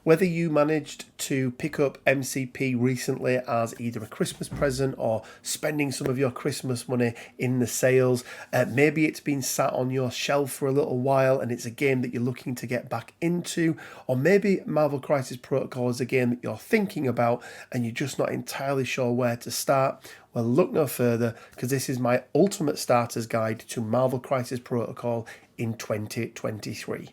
Whether you managed to pick up MCP recently as either a Christmas present or spending some of your Christmas money in the sales, maybe it's been sat on your shelf for a little while and it's a game that you're looking to get back into, or maybe Marvel Crisis Protocol is a game that you're thinking about and you're just not entirely sure where to start. Well, look no further, because this is my ultimate starter's guide to Marvel Crisis Protocol in 2023.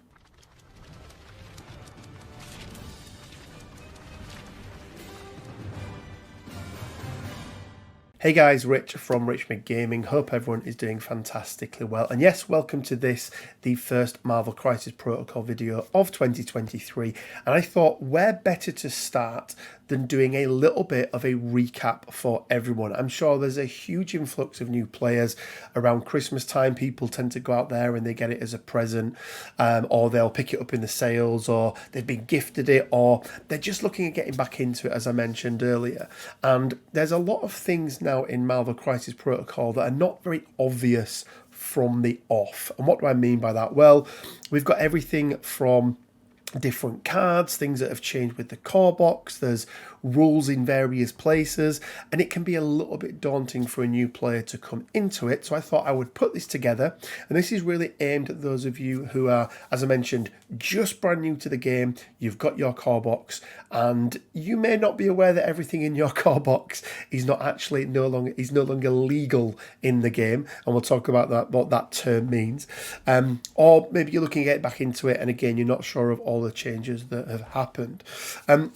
Hey guys, Rich from Richmond Gaming. Hope everyone is doing fantastically well. And yes, welcome to this, the first Marvel Crisis Protocol video of 2023. And I thought, where better to start than doing a little bit of a recap for everyone. I'm sure there's a huge influx of new players around Christmas time. People tend to go out there and they get it as a present, or they'll pick it up in the sales, or they've been gifted it, or they're just looking at getting back into it, as I mentioned earlier. And there's a lot of things now in Marvel Crisis Protocol that are not very obvious from the off. And what do I mean by that? Well, we've got everything from different cards, things that have changed with the core box, there's rules in various places, and it can be a little bit daunting for a new player to come into it. So I thought I would put this together, and this is really aimed at those of you who are, as I mentioned, just brand new to the game. You've got your core box and you may not be aware that everything in your core box is no longer legal in the game, and we'll talk about that, what that term means. Or maybe you're looking to get back into it and again you're not sure of all the changes that have happened.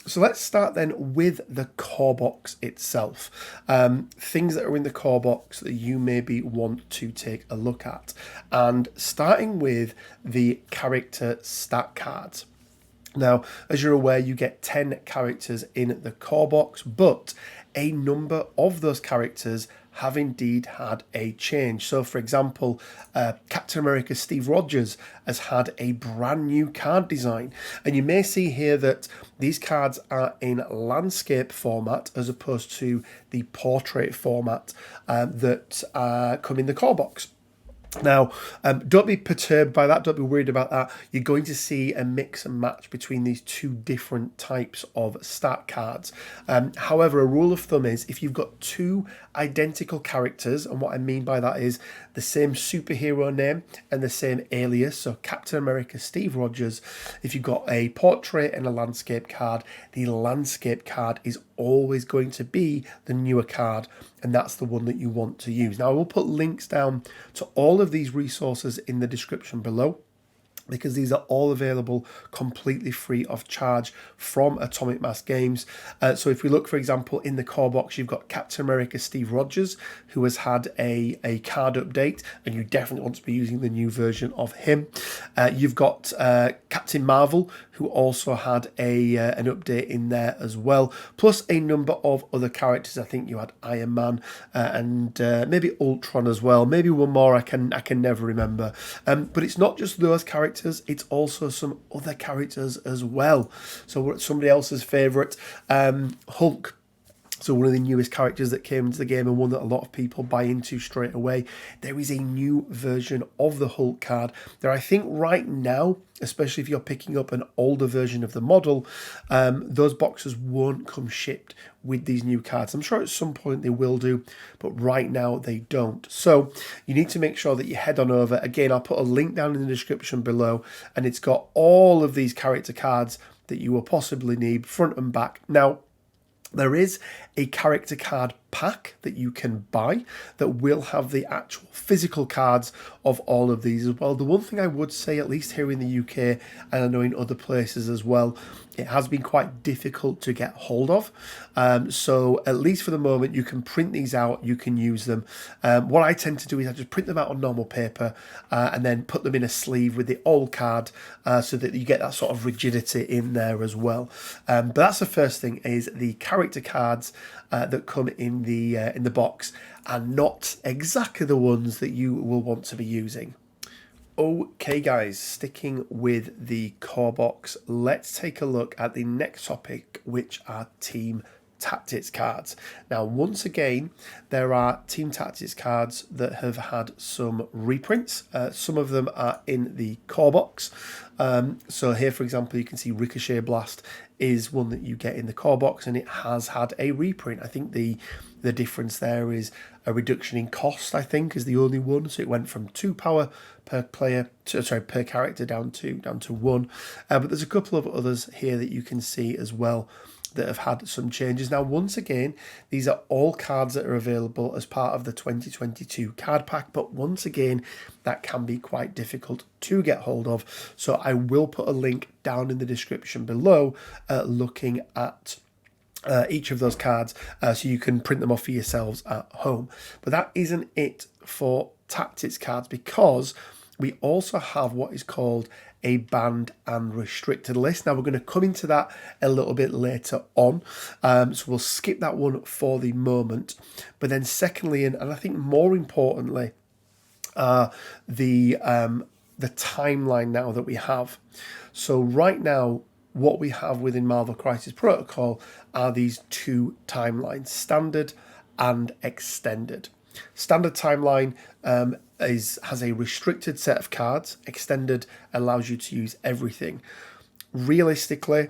So let's start then with the core box itself. Things that are in the core box that you maybe want to take a look at. And starting with the character stat cards. Now, as you're aware, you get 10 characters in the core box, but a number of those characters have indeed had a change. So, for example, Captain America Steve Rogers has had a brand new card design. And you may see here that these cards are in landscape format as opposed to the portrait format that come in the core box. Now, don't be perturbed by that. Don't be worried about that. You're going to see a mix and match between these two different types of stat cards. However, a rule of thumb is if you've got two identical characters, and what I mean by that is the same superhero name and the same alias, so Captain America Steve Rogers, if you've got a portrait and a landscape card, the landscape card is always going to be the newer card, and that's the one that you want to use. Now, I will put links down to all of these resources in the description below, because these are all available completely free of charge from Atomic Mass Games. So if we look, for example, in the core box, you've got Captain America Steve Rogers, who has had a card update, and you definitely want to be using the new version of him. You've got Captain Marvel, who also had an update in there as well, plus a number of other characters. I think you had Iron Man and maybe Ultron as well, maybe one more, I can never remember. But it's not just those characters, it's also some other characters as well. So somebody else's favourite, Hulk. So one of the newest characters that came into the game and one that a lot of people buy into straight away. There is a new version of the Hulk card. There, I think right now, especially if you're picking up an older version of the model, those boxes won't come shipped with these new cards. I'm sure at some point they will do, but right now they don't. So you need to make sure that you head on over. Again, I'll put a link down in the description below, and it's got all of these character cards that you will possibly need, front and back. Now, there is a character card pack that you can buy that will have the actual physical cards of all of these as well. The one thing I would say, at least here in the UK, and I know in other places as well, it has been quite difficult to get hold of. So at least for the moment, you can print these out, you can use them. What I tend to do is I just print them out on normal paper and then put them in a sleeve with the old card so that you get that sort of rigidity in there as well. But that's the first thing, is the character cards that come in the box are not exactly the ones that you will want to be using. Okay guys, sticking with the core box, let's take a look at the next topic, which are team Tactics cards. Now, once again, there are Team Tactics cards that have had some reprints. Some of them are in the core box. So here, for example, you can see Ricochet Blast is one that you get in the core box, and it has had a reprint. I think the difference there is a reduction in cost, I think, is the only one. So it went from 2 power per player, per character down to 1. But there's a couple of others here that you can see as well that have had some changes. Now, once again, these are all cards that are available as part of the 2022 card pack, but once again, that can be quite difficult to get hold of. So I will put a link down in the description below looking at each of those cards so you can print them off for yourselves at home. But that isn't it for Tactics cards, because we also have what is called a banned and restricted list. Now, we're going to come into that a little bit later on, so we'll skip that one for the moment. But then secondly, and I think more importantly, the timeline now that we have. So right now, what we have within Marvel Crisis Protocol are these 2 timelines, standard and extended. Standard timeline has a restricted set of cards. Extended allows you to use everything. Realistically,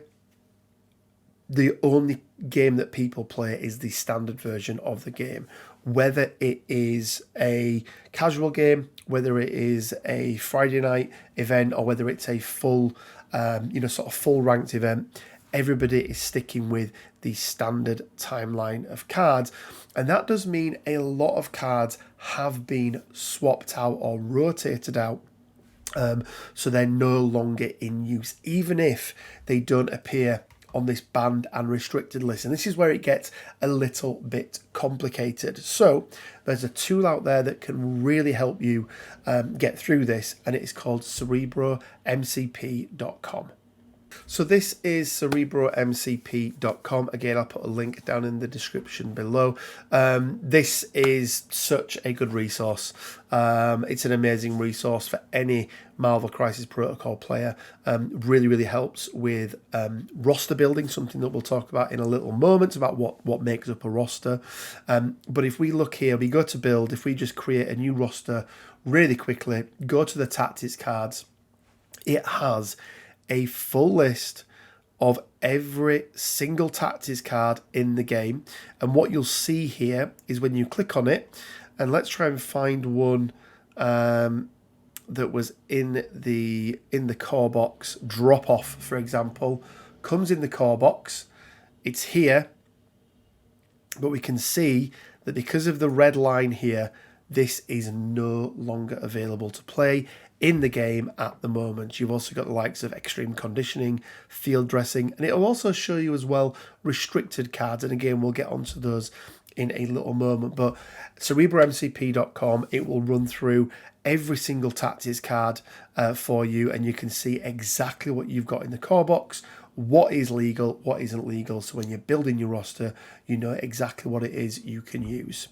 the only game that people play is the standard version of the game. Whether it is a casual game, whether it is a Friday night event, or whether it's a full, sort of full ranked event, everybody is sticking with the standard timeline of cards. And that does mean a lot of cards have been swapped out or rotated out. So they're no longer in use, even if they don't appear on this banned and restricted list. And this is where it gets a little bit complicated. So there's a tool out there that can really help you get through this, and it is called CerebroMCP.com. So this is CerebroMCP.com. Again, I'll put a link down in the description below. This is such a good resource. It's an amazing resource for any Marvel Crisis Protocol player. Really, really helps with roster building, something that we'll talk about in a little moment, about what makes up a roster. But if we look here, we go to build. If we just create a new roster really quickly, go to the tactics cards, it has a full list of every single tactics card in the game. And what you'll see here is when you click on it, and let's try and find one that was in the core box. Drop Off, for example, comes in the core box. It's here, but we can see that because of the red line here, this is no longer available to play in the game at the moment. You've also got the likes of Extreme Conditioning, Field Dressing, and it'll also show you as well restricted cards. And again, we'll get onto those in a little moment. But CerebroMCP.com, it will run through every single tactics card for you, and you can see exactly what you've got in the core box, what is legal, what isn't legal. So when you're building your roster, you know exactly what it is you can use.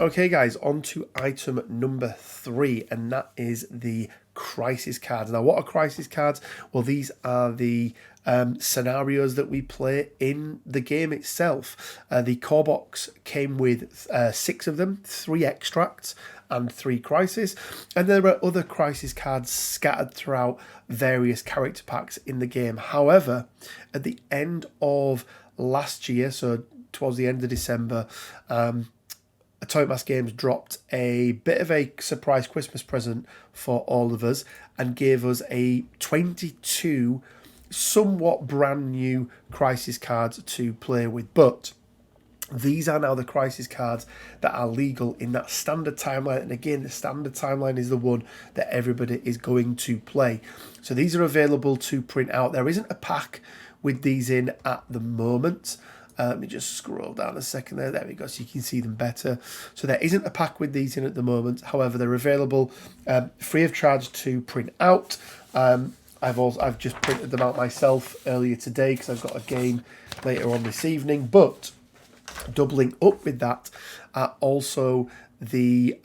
Okay, guys, on to item number 3, and that is the crisis cards. Now, what are crisis cards? Well, these are the scenarios that we play in the game itself. The core box came with 6 of them, 3 extracts and 3 crisis, and there are other crisis cards scattered throughout various character packs in the game. However, at the end of last year, so towards the end of December, Atomic Mass Games dropped a bit of a surprise Christmas present for all of us and gave us a 22 somewhat brand new crisis cards to play with. But these are now the crisis cards that are legal in that standard timeline. And again, the standard timeline is the one that everybody is going to play. So these are available to print out. There isn't a pack with these in at the moment. Let me just scroll down a second there. There we go, so you can see them better. So there isn't a pack with these in at the moment. However, they're available free of charge to print out. I've just printed them out myself earlier today because I've got a game later on this evening. But doubling up with that are also the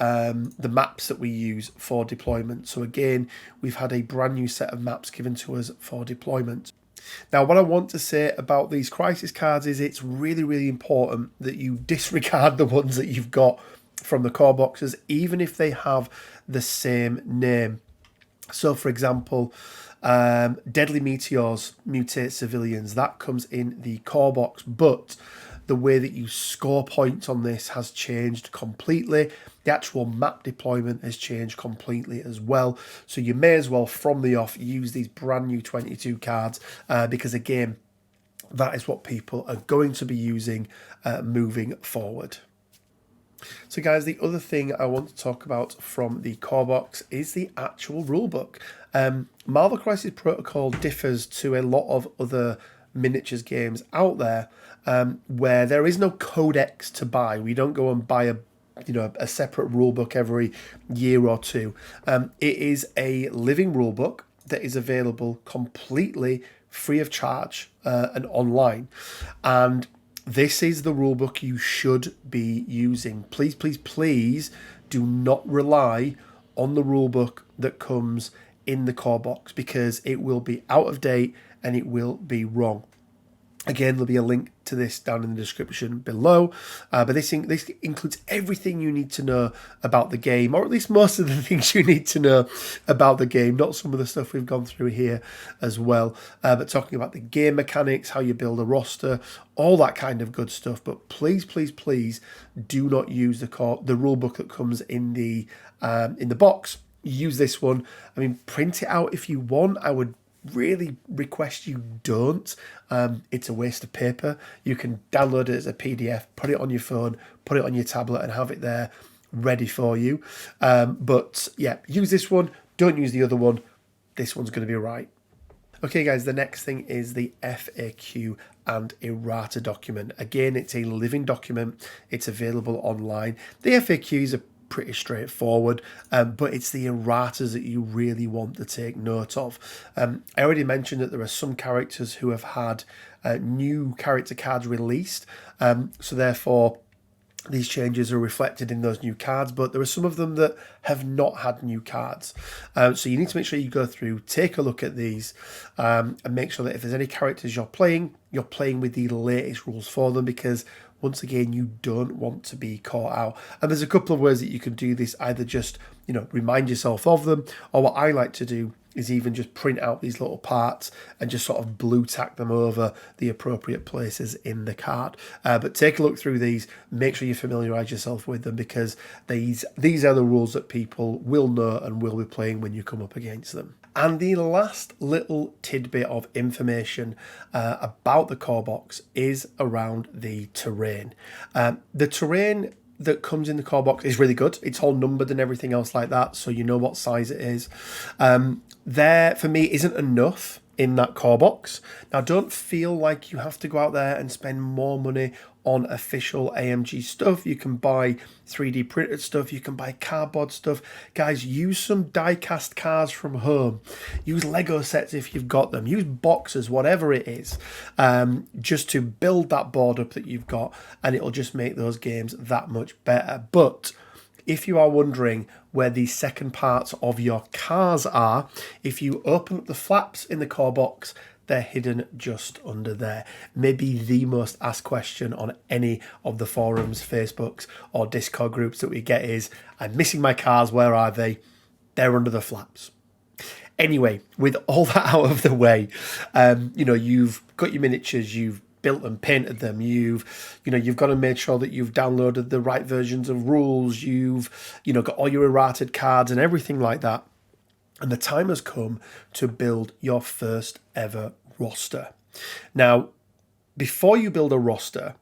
maps that we use for deployment. So again, we've had a brand new set of maps given to us for deployment. Now, what I want to say about these crisis cards is it's really, really important that you disregard the ones that you've got from the core boxes, even if they have the same name. So, for example, Deadly Meteors Mutate Civilians, that comes in the core box, but the way that you score points on this has changed completely. The actual map deployment has changed completely as well. So you may as well, from the off, use these brand new 22 cards because, again, that is what people are going to be using moving forward. So guys, the other thing I want to talk about from the core box is the actual rulebook. Marvel Crisis Protocol differs to a lot of other miniatures games out there where there is no codex to buy. We don't go and buy a separate rulebook every year or two. It is a living rulebook that is available completely free of charge and online. And this is the rulebook you should be using. Please, please, please do not rely on the rulebook that comes in the core box because it will be out of date and it will be wrong. Again, there'll be a link to this down in the description below, but this includes everything you need to know about the game, or at least most of the things you need to know about the game, not some of the stuff we've gone through here as well, but talking about the game mechanics, how you build a roster, all that kind of good stuff. But please, please, please do not use the rule book that comes in the box. Use this one. I mean, print it out if you want. I would really request you don't. It's a waste of paper. You can download it as a PDF, put it on your phone, put it on your tablet and have it there ready for you. But yeah, use this one. Don't use the other one. This one's going to be right. Okay guys, the next thing is the FAQ and errata document. Again, it's a living document. It's available online. The FAQs are pretty straightforward, but it's the erratas that you really want to take note of. I already mentioned that there are some characters who have had new character cards released, so therefore these changes are reflected in those new cards, but there are some of them that have not had new cards. So you need to make sure you go through, take a look at these, and make sure that if there's any characters you're playing with the latest rules for them, because once again, you don't want to be caught out. And there's a couple of ways that you can do this, either just, remind yourself of them, or what I like to do is even just print out these little parts and just sort of blue tack them over the appropriate places in the card. But take a look through these, make sure you familiarize yourself with them, because these are the rules that people will know and will be playing when you come up against them. And the last little tidbit of information about the core box is around the terrain. The terrain that comes in the core box is really good. It's all numbered and everything else like that, so you know what size it is. There, for me, isn't enough in that core box. Now, don't feel like you have to go out there and spend more money on official AMG stuff. You can buy 3D printed stuff. You can buy cardboard stuff. Guys, use some die-cast cars from home. Use Lego sets if you've got them. Use boxes, whatever it is, just to build that board up that you've got, and it'll just make those games that much better. But if you are wondering where the second parts of your cars are, if you open up the flaps in the core box, they're hidden just under there. Maybe the most asked question on any of the forums, Facebooks, or Discord groups that we get is, I'm missing my cars, where are they? They're under the flaps. Anyway, with all that out of the way, you've got your miniatures, you've built and painted them, you've got to make sure that you've downloaded the right versions of rules, you've got all your errated cards and everything like that, and the time has come to build your first ever roster. Now, before you build a roster,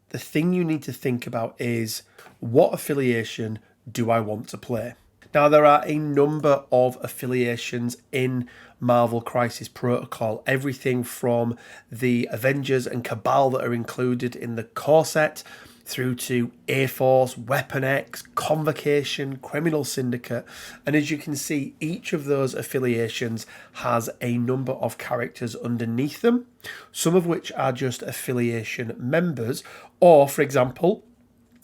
the thing you need to think about is, what affiliation do I want to play? Now, there are a number of affiliations in Marvel Crisis Protocol, everything from the Avengers and Cabal that are included in the core set, through to A-Force, Weapon X, Convocation, Criminal Syndicate. And as you can see, each of those affiliations has a number of characters underneath them, some of which are just affiliation members, or, for example,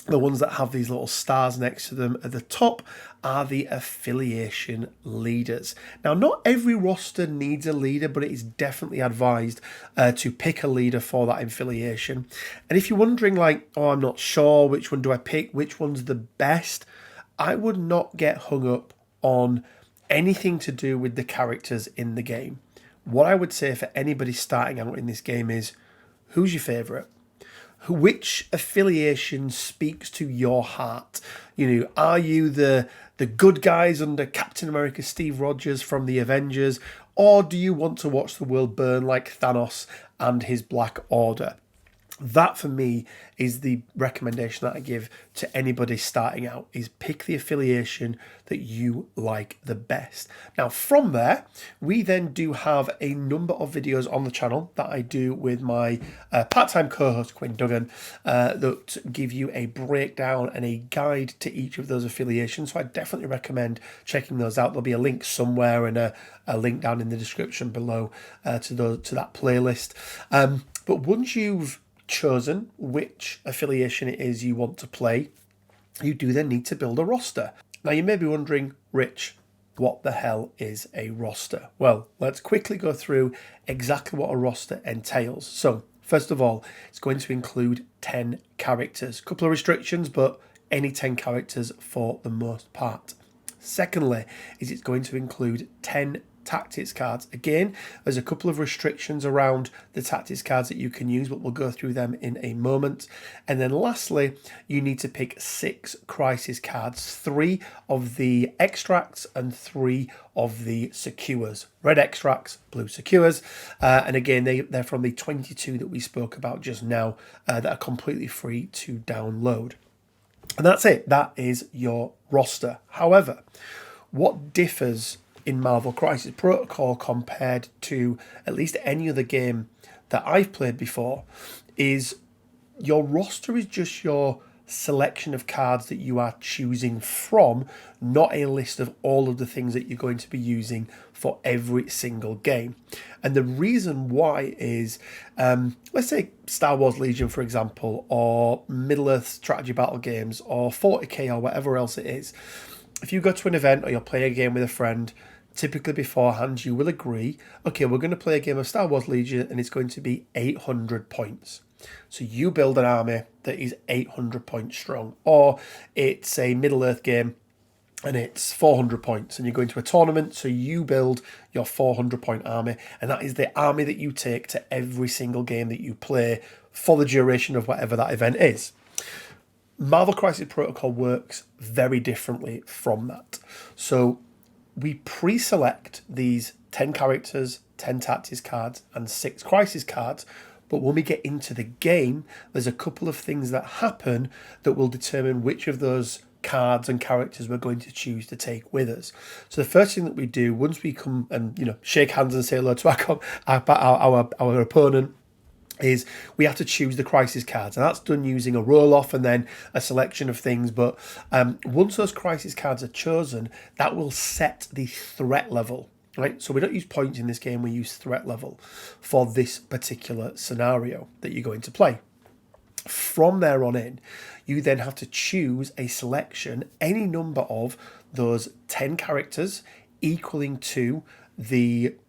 The ones that have these little stars next to them at the top are the affiliation leaders. Now, not every roster needs a leader, but it is definitely advised to pick a leader for that affiliation. And if you're wondering, like, oh, I'm not sure, which one do I pick, which one's the best, I would not get hung up on anything to do with the characters in the game. What I would say for anybody starting out in this game is, who's your favourite? Which affiliation speaks to your heart? You know, are you the good guys under Captain America Steve Rogers from the Avengers, or do you want to watch the world burn like Thanos and his Black Order? That for me is the recommendation that I give to anybody starting out, is pick the affiliation that you like the best. Now from there, we then do have a number of videos on the channel that I do with my part-time co-host Quinn Duggan that give you a breakdown and a guide to each of those affiliations. So I definitely recommend checking those out. There'll be a link somewhere and a link down in the description below to that playlist. But once you've chosen which affiliation it is you want to play, you do then need to build a roster. Now you may be wondering, Rich, what the hell is a roster? Well, let's quickly go through exactly what a roster entails. So first of all, it's going to include 10 characters. A couple of restrictions, but any 10 characters for the most part. Secondly, it's going to include 10 tactics cards. Again, there's a couple of restrictions around the tactics cards that you can use, but we'll go through them in a moment. And then lastly, you need to pick 6 crisis cards, 3 of the extracts and 3 of the secures. Red extracts, blue secures. And again, they're from the 22 that we spoke about just now that are completely free to download. And that's it. That is your roster. However, what differs in Marvel Crisis Protocol compared to at least any other game that I've played before is your roster is just your selection of cards that you are choosing from, not a list of all of the things that you're going to be using for every single game. And the reason why is, let's say Star Wars Legion, for example, or Middle-earth strategy battle games, or 40k, or whatever else it is. If you go to an event or you're playing a game with a friend, typically beforehand you will agree, okay, we're going to play a game of Star Wars Legion and it's going to be 800 points. So you build an army that is 800 points strong. Or it's a Middle-earth game and it's 400 points and you're going to a tournament, so you build your 400 point army, and that is the army that you take to every single game that you play for the duration of whatever that event is. Marvel Crisis Protocol works very differently from that. So we pre-select these 10 characters, 10 tactics cards, and 6 crisis cards. But when we get into the game, there's a couple of things that happen that will determine which of those cards and characters we're going to choose to take with us. So the first thing that we do, once we come and shake hands and say hello to our opponent, is we have to choose the crisis cards, and that's done using a roll-off and then a selection of things. But once those crisis cards are chosen, that will set the threat level, right? So we don't use points in this game, we use threat level for this particular scenario that you're going to play. From there on in, you then have to choose a selection, any number of those 10 characters equaling to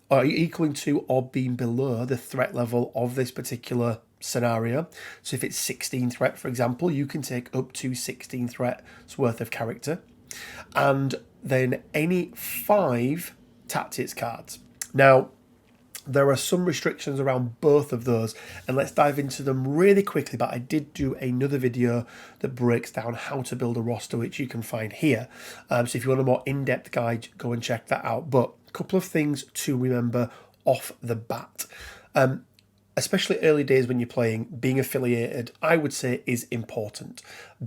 or being below the threat level of this particular scenario. So if it's 16 threat, for example, you can take up to 16 threats worth of character. And then any 5 tactics cards. Now, there are some restrictions around both of those, and let's dive into them really quickly. But I did do another video that breaks down how to build a roster, which you can find here. So if you want a more in-depth guide, go and check that out. But a couple of things to remember off the bat. Especially early days when you're playing, being affiliated, I would say, is important.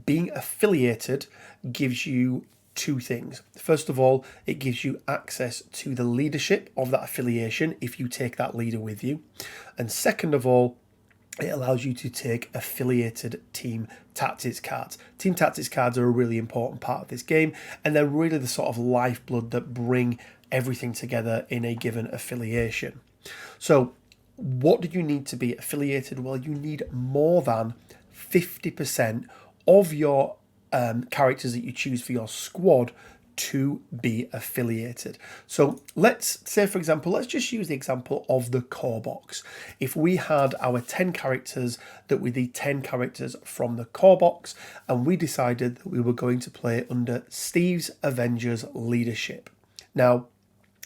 Being affiliated gives you 2 things. First of all, it gives you access to the leadership of that affiliation if you take that leader with you. And second of all, it allows you to take affiliated team tactics cards. Team tactics cards are a really important part of this game, and they're really the sort of lifeblood that bring everything together in a given affiliation. So what do you need to be affiliated? Well, you need more than 50% of your characters that you choose for your squad to be affiliated. So let's say, for example, let's just use the example of the core box. If we had our 10 characters that were the 10 characters from the core box, and we decided that we were going to play under Steve's Avengers leadership. Now,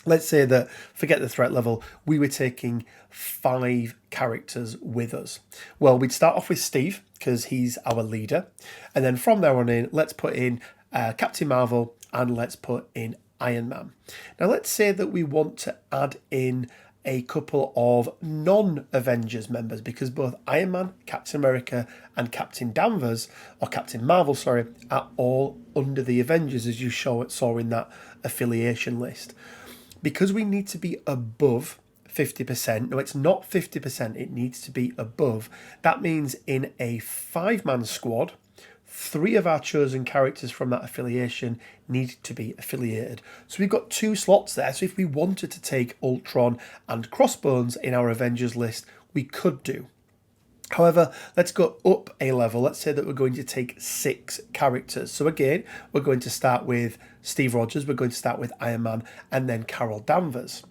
let's say that, forget the threat level, we were taking 5 characters with us. Well, we'd start off with Steve, because he's our leader. And then from there on in, let's put in Captain Marvel, and let's put in Iron Man. Now, let's say that we want to add in a couple of non-Avengers members, because both Iron Man, Captain America, and Captain Danvers, or Captain Marvel, sorry, are all under the Avengers, as you saw in that affiliation list. Because we need to be above 50%, no, it's not 50%, it needs to be above. That means in a 5-man squad, 3 of our chosen characters from that affiliation need to be affiliated. So we've got 2 slots there. So if we wanted to take Ultron and Crossbones in our Avengers list, we could do. However, let's go up a level. Let's say that we're going to take 6 characters. So again, we're going to start with Steve Rogers, we're going to start with Iron Man, and then Carol Danvers.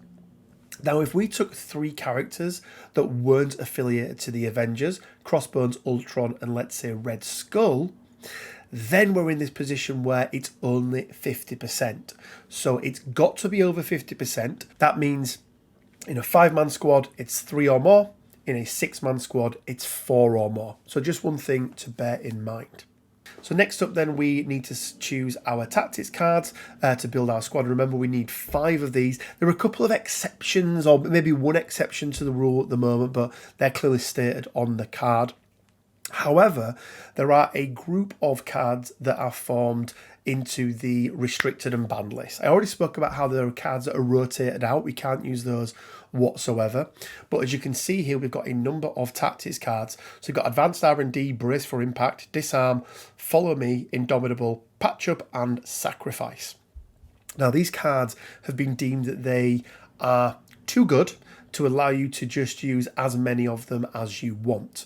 Now, if we took 3 characters that weren't affiliated to the Avengers, Crossbones, Ultron, and let's say Red Skull, then we're in this position where it's only 50%. So it's got to be over 50%. That means in a 5-man squad, it's 3 or more. In a 6-man squad, it's 4 or more. So just one thing to bear in mind. So next up then, we need to choose our tactics cards to build our squad. Remember, we need 5 of these. There are a couple of exceptions, or maybe one exception to the rule at the moment, but they're clearly stated on the card. However, there are a group of cards that are formed into the restricted and banned list. I already spoke about how there are cards that are rotated out. We can't use those whatsoever. But as you can see here, we've got a number of tactics cards. So we've got Advanced R&D, Brace for Impact, Disarm, Follow Me, Indomitable, Patch Up, and Sacrifice. Now, these cards have been deemed that they are too good to allow you to just use as many of them as you want.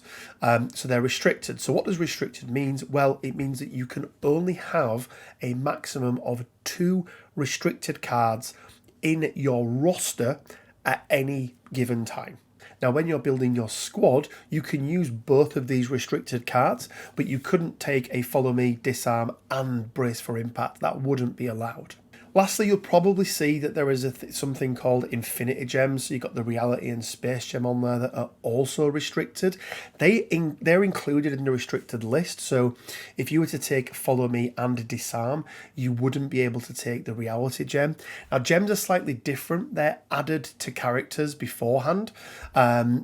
So they're restricted. So what does restricted means? Well, it means that you can only have a maximum of 2 restricted cards in your roster at any given time. Now, when you're building your squad, you can use both of these restricted cards, but you couldn't take a Follow Me, Disarm, and Brace for Impact. That wouldn't be allowed. Lastly, you'll probably see that there is something called Infinity Gems. So you've got the Reality and Space Gem on there that are also restricted. They're included in the restricted list. So if you were to take Follow Me and Disarm, you wouldn't be able to take the Reality Gem. Now, gems are slightly different. They're added to characters beforehand.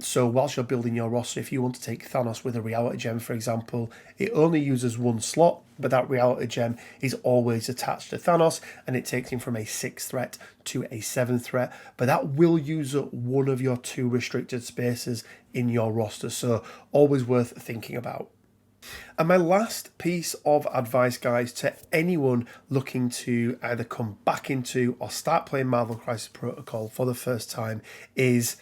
So whilst you're building your roster, if you want to take Thanos with a Reality Gem, for example, it only uses 1 slot. But that Reality Gem is always attached to Thanos, and it takes him from a 6th threat to a 7th threat. But that will use up one of your 2 restricted spaces in your roster, so always worth thinking about. And my last piece of advice, guys, to anyone looking to either come back into or start playing Marvel Crisis Protocol for the first time is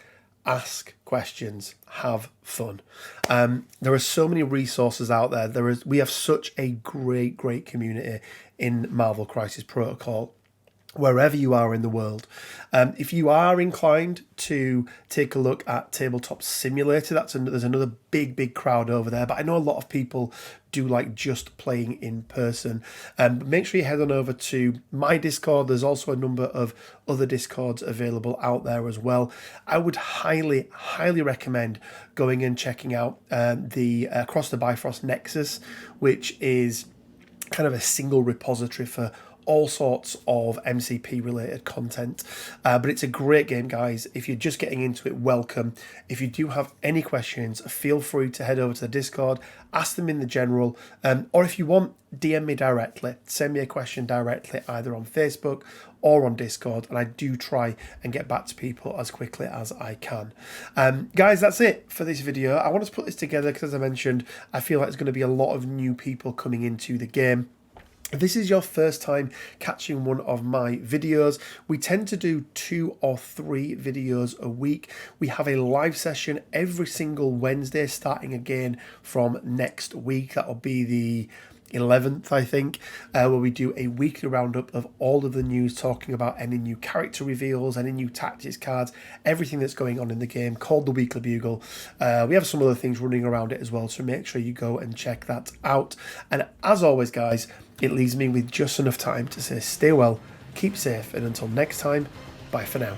ask questions, have fun. There are so many resources out there. We have such a great community in Marvel Crisis Protocol, wherever you are in the world. If you are inclined to take a look at Tabletop Simulator, there's another big crowd over there, but I know a lot of people do like just playing in person. Make sure you head on over to my Discord. There's also a number of other Discords available out there as well. I would highly recommend going and checking out the Across the Bifrost Nexus, which is kind of a single repository for all sorts of MCP related content, but it's a great game, guys. If you're just getting into it, welcome. If you do have any questions, feel free to head over to the Discord, ask them in the general, or if you want, DM me directly, send me a question directly either on Facebook or on Discord, and I do try and get back to people as quickly as I can. Guys, that's it for this video. I wanted to put this together because, as I mentioned, I feel like there's going to be a lot of new people coming into the game. If this is your first time catching one of my videos, we tend to do 2 or 3 videos a week. We have a live session every single Wednesday, starting again from next week. That'll be the 11th, I think, where we do a weekly roundup of all of the news, talking about any new character reveals, any new tactics cards, everything that's going on in the game, called the Weekly Bugle. We have some other things running around it as well, so make sure you go and check that out. And as always, guys, it leaves me with just enough time to say stay well, keep safe, and until next time, bye for now.